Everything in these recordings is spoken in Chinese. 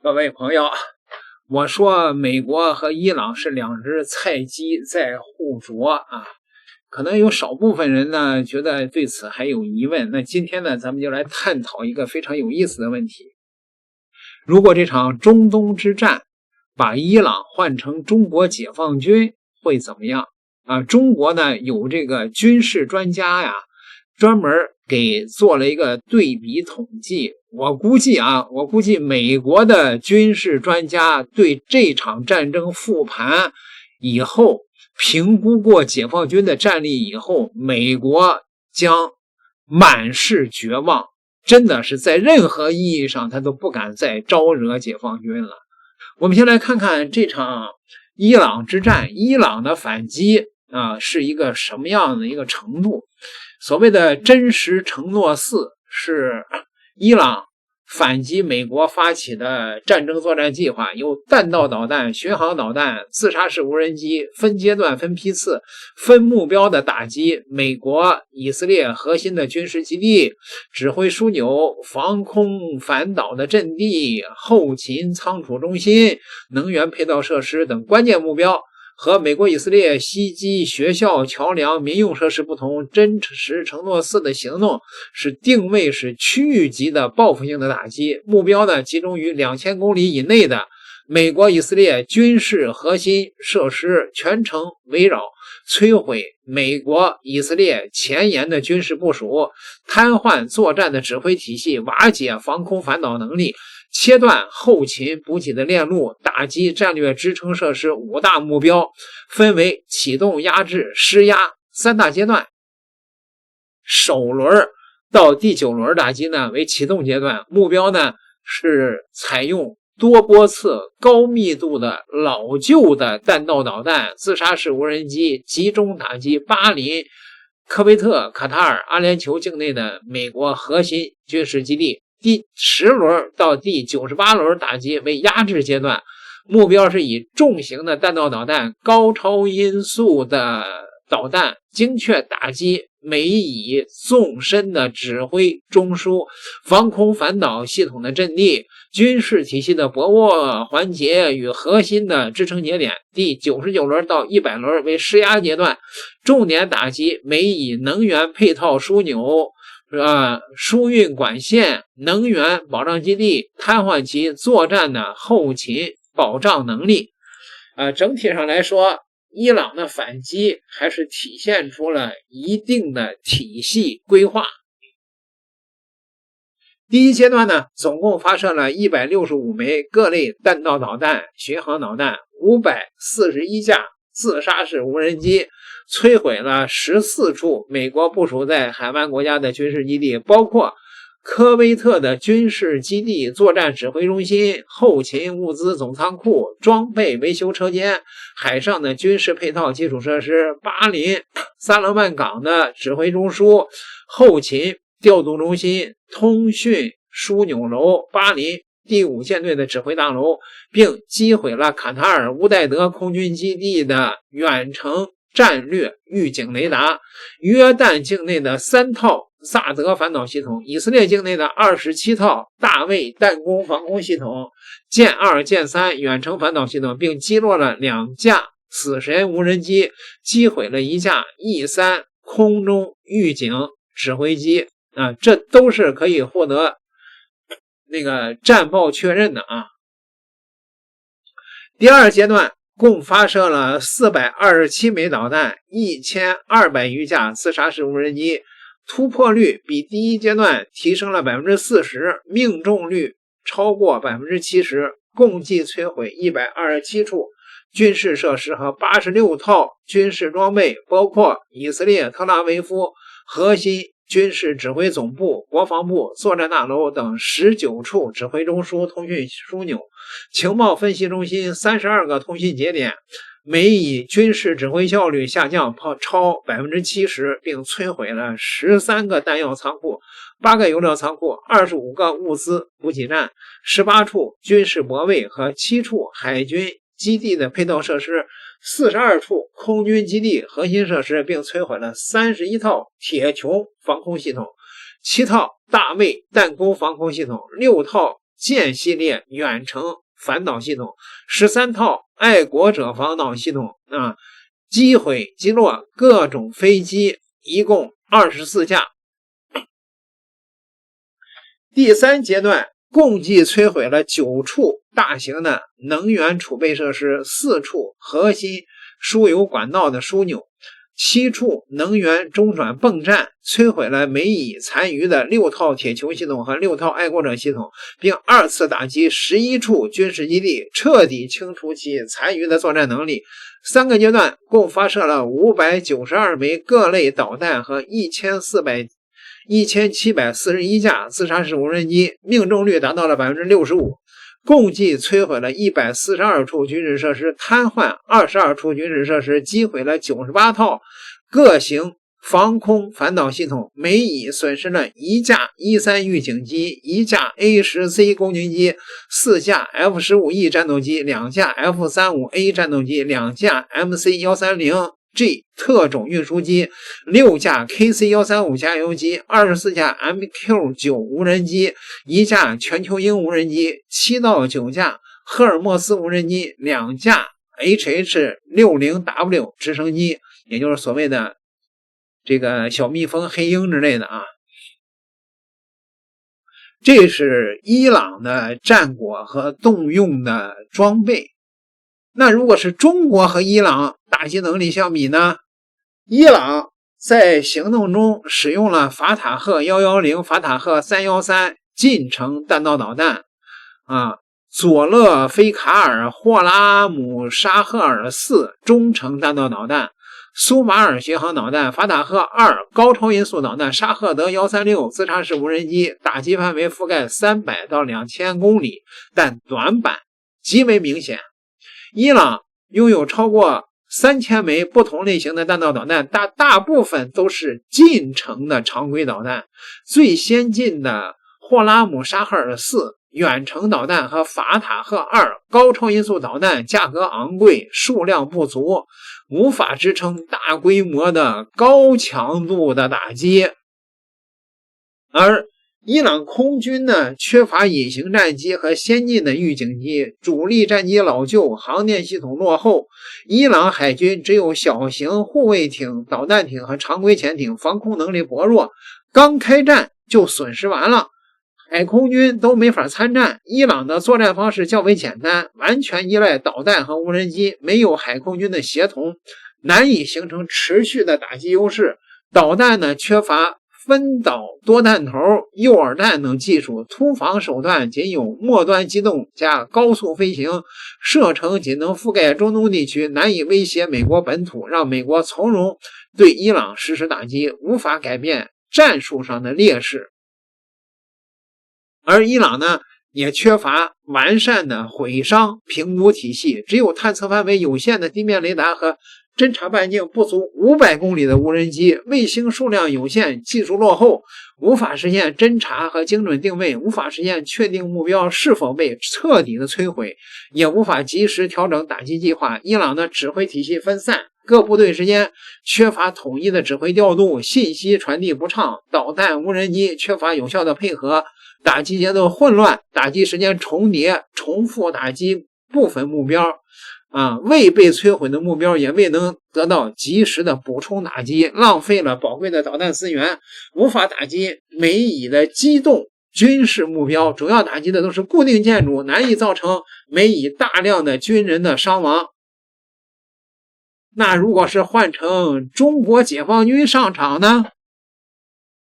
各位朋友，我说美国和伊朗是两只菜鸡在互啄啊，可能有少部分人呢觉得对此还有疑问。那今天呢，咱们就来探讨一个非常有意思的问题：如果这场中东之战把伊朗换成中国解放军会怎么样啊？中国呢有这个军事专家呀，专门给做了一个对比统计。我估计美国的军事专家对这场战争复盘以后，评估过解放军的战力以后，美国将满是绝望，真的是在任何意义上他都不敢再招惹解放军了。我们先来看看这场伊朗之战，伊朗的反击是一个什么样的一个程度。所谓的真实承诺4是伊朗反击美国发起的战争作战计划，有弹道导弹、巡航导弹、自杀式无人机，分阶段分批次分目标的打击美国以色列核心的军事基地、指挥枢纽、防空反导的阵地、后勤仓储中心、能源配套设施等关键目标。和美国以色列袭击学校、桥梁、民用设施不同，真实承诺4的行动是定位是区域级的报复性的打击，目标呢集中于2000公里以内的美国以色列军事核心设施，全程围绕摧毁美国以色列前沿的军事部署，瘫痪作战的指挥体系，瓦解防空反导能力，切断后勤补给的链路，打击战略支撑设施5大目标，分为启动、压制、施压3大阶段。首轮到第9轮打击呢为启动阶段，目标呢是采用多波次高密度的老旧的弹道导弹、自杀式无人机，集中打击巴林、科威特、卡塔尔、阿联酋境内的美国核心军事基地。第10轮到第98轮打击为压制阶段，目标是以重型的弹道导弹、高超音速的导弹，精确打击美以纵深的指挥中枢、防空反导系统的阵地、军事体系的薄弱环节与核心的支撑节点。第99轮到100轮为施压阶段，重点打击美以能源配套枢纽、输运管线、能源保障基地，瘫痪其作战的后勤保障能力。整体上来说，伊朗的反击还是体现出了一定的体系规划。第一阶段呢，总共发射了165枚各类弹道导弹、巡航导弹，541架自杀式无人机，摧毁了14处美国部署在海湾国家的军事基地，包括科威特的军事基地、作战指挥中心、后勤物资总仓库、装备维修车间、海上的军事配套基础设施、巴林萨勒曼港的指挥中枢、后勤调度中心、通讯枢纽楼、巴林第5舰队的指挥大楼，并击毁了卡塔尔乌代德空军基地的远程战略预警雷达，约旦境内的3套萨德反导系统，以色列境内的27套大卫弹弓防空系统、剑2、剑3远程反导系统，并击落了2架死神无人机，击毁了1架 E3 空中预警指挥机这都是可以获得那个战报确认的第二阶段共发射了427枚导弹，1200余架自杀式无人机，突破率比第一阶段提升了 40%， 命中率超过 70%， 共计摧毁127处军事设施和86套军事装备，包括以色列特拉维夫核心军事指挥总部、国防部、作战大楼等19处指挥中枢、通讯枢纽、情报分析中心、32个通讯节点，美以军事指挥效率下降超 70%， 并摧毁了13个弹药仓库、8个油料仓库、25个物资补给站、18处军事泊位和7处海军基地的配套设施、42处空军基地核心设施，并摧毁了31套铁穹防空系统、7套大卫弹弓防空系统、6套剑系列远程反导系统，13套爱国者防导系统啊，击毁击落各种飞机，一共24架。第3阶段共计摧毁了9处大型的能源储备设施，4处核心输油管道的枢纽，7处能源中转泵站，摧毁了美以残余的6套铁球系统和6套爱国者系统，并2次打击11处军事基地，彻底清除其残余的作战能力。3个阶段共发射了592枚各类导弹和1741架自杀式无人机，命中率达到了 65%， 共计摧毁了142处军事设施，瘫痪22处军事设施，击毁了98套各型防空反导系统，美以损失了1架E3预警机、1架 A10C 攻击机、4架 F-15E 战斗机、2架 F-35A 战斗机、2架 MC-130G 特种运输机、6架 KC-135 加油机、24架 MQ-9 无人机、1架全球鹰无人机、7到9架赫尔墨斯无人机、2架 HH-60W 直升机，也就是所谓的这个小蜜蜂、黑鹰之类的啊。这是伊朗的战果和动用的装备。那如果是中国和伊朗打击能力相比呢？伊朗在行动中使用了法塔赫110、法塔赫313近程弹道导弹啊，佐勒菲卡尔霍拉姆沙赫尔4中程弹道导弹，苏马尔巡航导弹，法塔赫2高超音速导弹，沙赫德136自杀式无人机，打击范围覆盖300到2000公里，但短板极为明显。伊朗拥有超过3000枚不同类型的弹道导弹，大部分都是近程的常规导弹。最先进的霍拉姆沙赫尔4远程导弹和法塔赫2高超音速导弹价格昂贵，数量不足，无法支撑大规模的高强度的打击。而伊朗空军呢，缺乏隐形战机和先进的预警机，主力战机老旧，航电系统落后。伊朗海军只有小型护卫艇、导弹艇和常规潜艇，防空能力薄弱，刚开战就损失完了，海空军都没法参战。伊朗的作战方式较为简单，完全依赖导弹和无人机，没有海空军的协同，难以形成持续的打击优势。导弹呢，缺乏分导多弹头、诱饵弹等技术，突防手段仅有末端机动加高速飞行，射程仅能覆盖中东地区，难以威胁美国本土，让美国从容对伊朗实施打击，无法改变战术上的劣势。而伊朗呢，也缺乏完善的毁伤评估体系，只有探测范围有限的地面雷达和侦察半径不足500公里的无人机，卫星数量有限，技术落后，无法实现侦察和精准定位，无法实现确定目标是否被彻底的摧毁，也无法及时调整打击计划。伊朗的指挥体系分散，各部队之间缺乏统一的指挥调度，信息传递不畅，导弹、无人机缺乏有效的配合，打击节奏混乱，打击时间重叠，重复打击部分目标未被摧毁的目标也未能得到及时的补充打击，浪费了宝贵的导弹资源，无法打击美以的机动军事目标，主要打击的都是固定建筑，难以造成美以大量的军人的伤亡。那如果是换成中国解放军上场呢？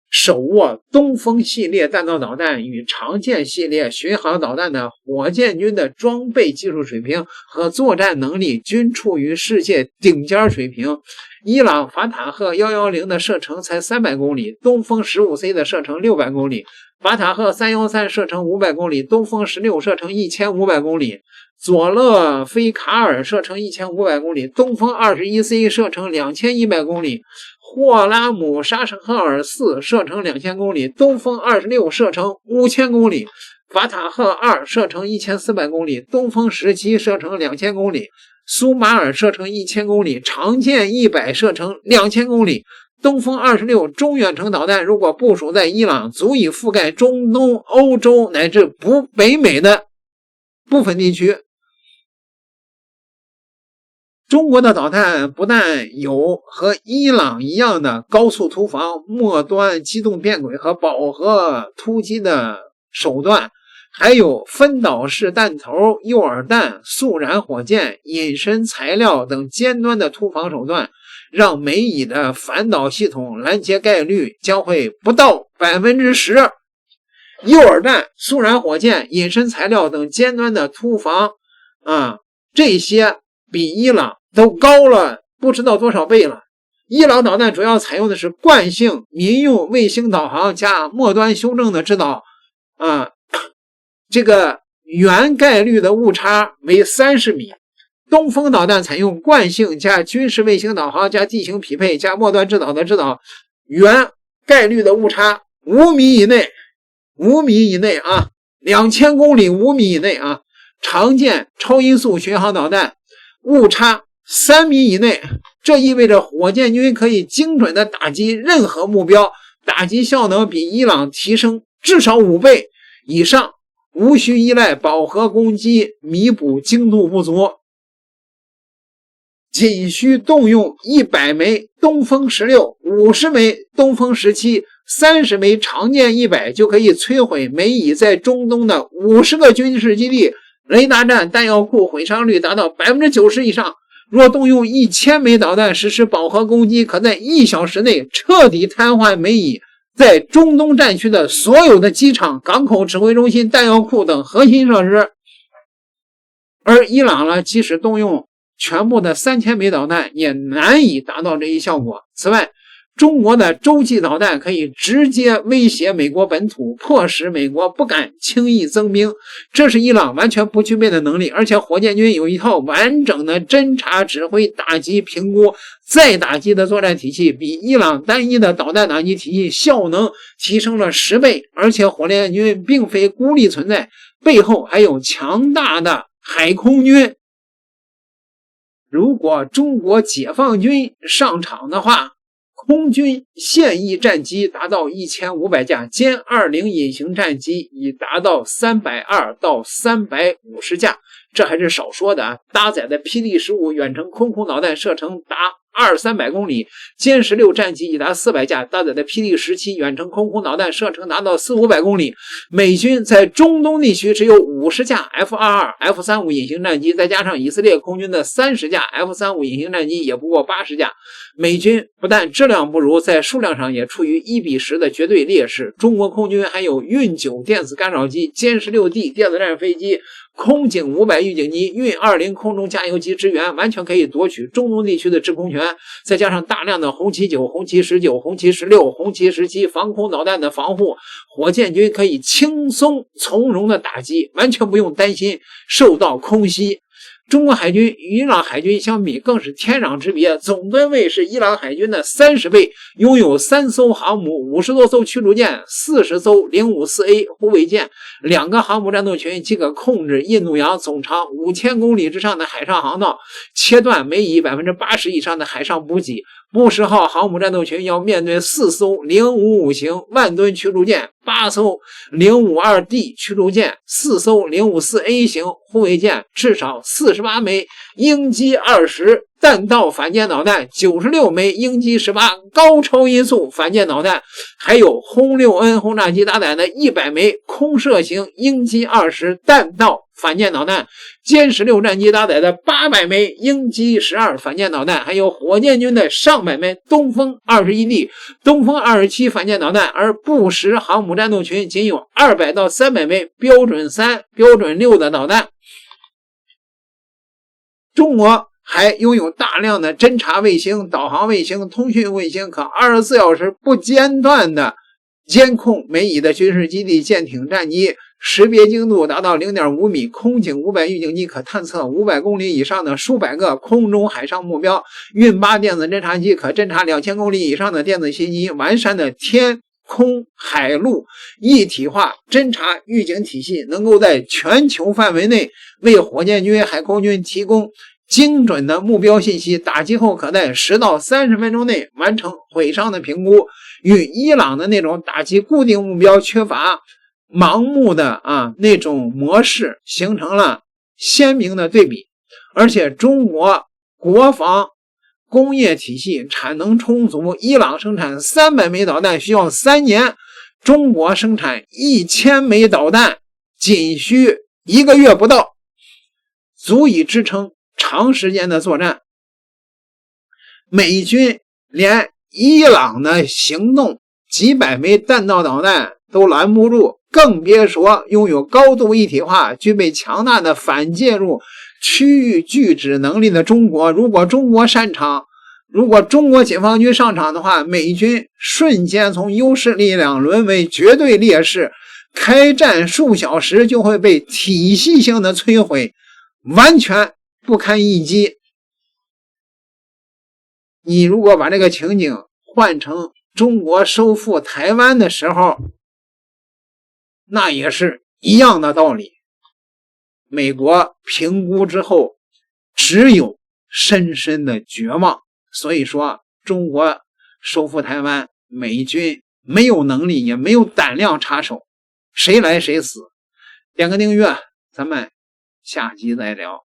手握东风系列弹道导弹与长剑系列巡航导弹的火箭军的装备技术水平和作战能力均处于世界顶尖水平。伊朗法塔赫110的射程才300公里，东风 15C 的射程600公里，法塔赫313射程500公里，东风16射程1500公里，佐勒菲卡尔射程1500公里，东风 21C 射程2100公里，霍拉姆沙赫尔4射程2000公里，东风26射程5000公里，法塔赫2射程1400公里，东风17射程2000公里，苏马尔射程1000公里，长剑100射程2000公里，东风26中远程导弹如果部署在伊朗，足以覆盖中东、欧洲乃至北美的部分地区。中国的导弹不但有和伊朗一样的高速突防、末端机动变轨和饱和突击的手段，还有分导式弹头、诱饵弹、速燃火箭、隐身材料等尖端的突防手段，让美以的反导系统拦截概率将会不到 10%。 诱饵弹、速燃火箭、隐身材料等尖端的突防这些比伊朗都高了不知道多少倍了。伊朗导弹主要采用的是惯性民用卫星导航加末端修正的制导这个原概率的误差为30米。东风导弹采用惯性加军事卫星导航加地形匹配加末端制导的制导，原概率的误差5米以内，5米以内啊，2000公里5米以内啊。常见超音速巡航导弹误差3米以内，这意味着火箭军可以精准的打击任何目标，打击效能比伊朗提升至少5倍以上，无需依赖饱和攻击弥补精度不足。仅需动用100枚东风16、50枚东风17、30枚长剑100就可以摧毁美以在中东的50个军事基地，雷达站、弹药库毁伤率达到 90% 以上。若动用1000枚导弹实施饱和攻击，可在1小时内彻底瘫痪美以在中东战区的所有的机场、港口指挥中心、弹药库等核心设施。而伊朗呢，即使动用全部的3000枚导弹也难以达到这一效果。此外，中国的洲际导弹可以直接威胁美国本土，迫使美国不敢轻易增兵，这是伊朗完全不具备的能力。而且火箭军有一套完整的侦察、指挥、打击、评估、再打击的作战体系，比伊朗单一的导弹打击体系效能提升了10倍。而且火箭军并非孤立存在，背后还有强大的海空军。如果中国解放军上场的话，空军现役战机达到1500架，歼20隐形战机已达到320到350架，这还是少说的啊。搭载的霹雳15远程空导弹射程达200-300公里，歼16战机已达400架，搭载的霹雳17远程空导弹射程达到400-500公里。美军在中东地区只有50架 F-22、F-35隐形战机，再加上以色列空军的30架 F-35隐形战机，也不过80架。美军不但质量不如，在数量上也处于1:10的绝对劣势。中国空军还有运9电子干扰机、歼16D 电子战飞机、空警500预警机、运20空中加油机支援，完全可以夺取中东地区的制空权。再加上大量的红旗9、红旗19、红旗16、红旗17防空导弹的防护，火箭军可以轻松从容的打击，完全不用担心受到空袭。中国海军与伊朗海军相比更是天壤之别，总吨位是伊朗海军的30倍，拥有3艘航母、50多艘驱逐舰、40艘054A 护卫舰、2个航母战斗群，即可控制印度洋总长5000公里之上的海上航道，切断美以 80% 以上的海上补给。布什号航母战斗群要面对4艘055型万吨驱逐舰、8艘052D 驱逐舰、4艘054A 型护卫舰，至少48枚鹰击20弹道反舰导弹、96枚鹰击18高超音速反舰导弹，还有轰6N 轰炸机搭载的100枚空射型鹰击20弹道反舰导弹，歼16战机搭载的800枚鹰击12反舰导弹，还有火箭军的上百枚东风21D、东风27反舰导弹，而布什航母战斗群仅有200到300枚标准3、标准6的导弹。中国还拥有大量的侦察卫星、导航卫星、通讯卫星，可24小时不间断的监控美以的军事基地、舰艇、战机，识别精度达到 0.5 米，空警500预警机可探测500公里以上的数百个空中海上目标，运8电子侦察机可侦察2000公里以上的电子信息，完善的天空海陆一体化侦察预警体系，能够在全球范围内为火箭军、海空军提供精准的目标信息，打击后可在10到30分钟内完成毁伤的评估，与伊朗的那种打击固定目标缺乏盲目的那种模式形成了鲜明的对比。而且中国国防工业体系产能充足，伊朗生产300枚导弹需要3年，中国生产1000枚导弹仅需1个月不到，足以支撑长时间的作战。美军连伊朗的行动几百枚弹道导弹都拦不住，更别说拥有高度一体化、具备强大的反介入区域拒止能力的中国。如果中国解放军上场的话，美军瞬间从优势力量沦为绝对劣势，开战数小时就会被体系性的摧毁，完全不堪一击。你如果把这个情景换成中国收复台湾的时候，那也是一样的道理。美国评估之后只有深深的绝望。所以说中国收复台湾，美军没有能力也没有胆量插手，谁来谁死。点个订阅，咱们下集再聊。